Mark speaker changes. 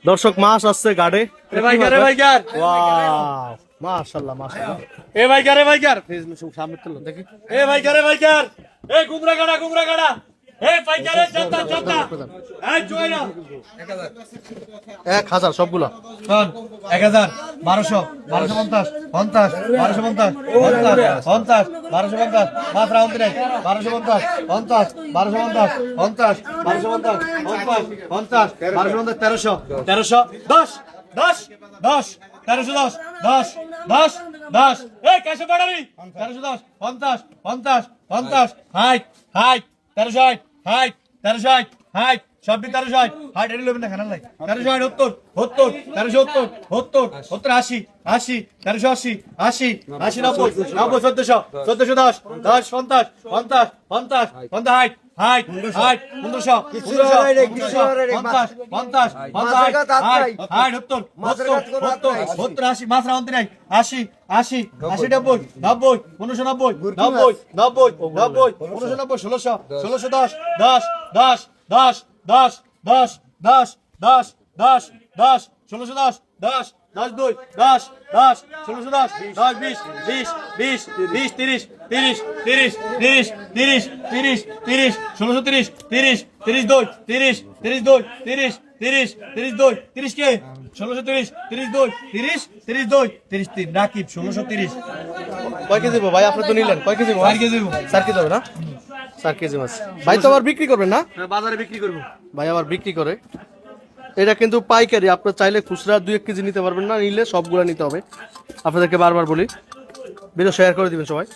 Speaker 1: দর্শক মাছ আসছে গাড়ে।
Speaker 2: এ ভাইকার এ ভাইকার
Speaker 1: ওয়াও মাশাআল্লাহ মাশাআল্লাহ।
Speaker 2: এ ভাইকার এ ভাইকার
Speaker 1: ফেজ মে সামনে তুলো দেখি।
Speaker 2: এ ভাইকার এ ভাইকার এ গুমরা গাড়া এ ভাইকার এ জানতা এই জয়না
Speaker 1: 1000 সবগুলা
Speaker 2: শোন 1000 1200 1250 50 1250 50 1250 মাত্র 29 1250 50 1250 50 1250 50 1250 1300 10 10 10 1310 10 10 10 এই কাছে বাড়ারি 1310 50 50 50 হাইট 1360 হাইট 1360 হাইট সব 1360 হাইট এর লেবেন না খানা নাই 1360 70 1370 70 80 80 1380 80 80 90 90 1410 10 50 50 50 50 হাইট হাইট 1500 50 50 হাইট 70 80 মাত্রা 29 80 80 80 90 90 1590 90 90 90 1590 1610 10 10 10 10 10 10 10 10 10 1610 10 10 2 10 10 1610 10 20 20 20 20 30 30 30 30 30 30 30 1630 30 30 2 30 30 2 30 30 30 2 30 কে 1630 30 2 30 30 2 30 3 রাকিব 1630
Speaker 1: কয় কেজি ভাই? আপনি তো নিলেন কয় কেজি?
Speaker 2: 4 কেজি
Speaker 1: 4 কেজি হবে না? 4 কেজি মাছ ভাই তো আবার বিক্রি করবেন না?
Speaker 2: বাজারে বিক্রি করব
Speaker 1: ভাই আবার বিক্রি করে। এটা কিন্তু পাইকারি, আপনারা চাইলে খুচরা 2-1 কেজি নিতে পারবেন না, নিলে সবগুলা নিতে হবে। আপনাদেরকে বারবার বলি, ভিডিও শেয়ার করে দিবেন সবাই।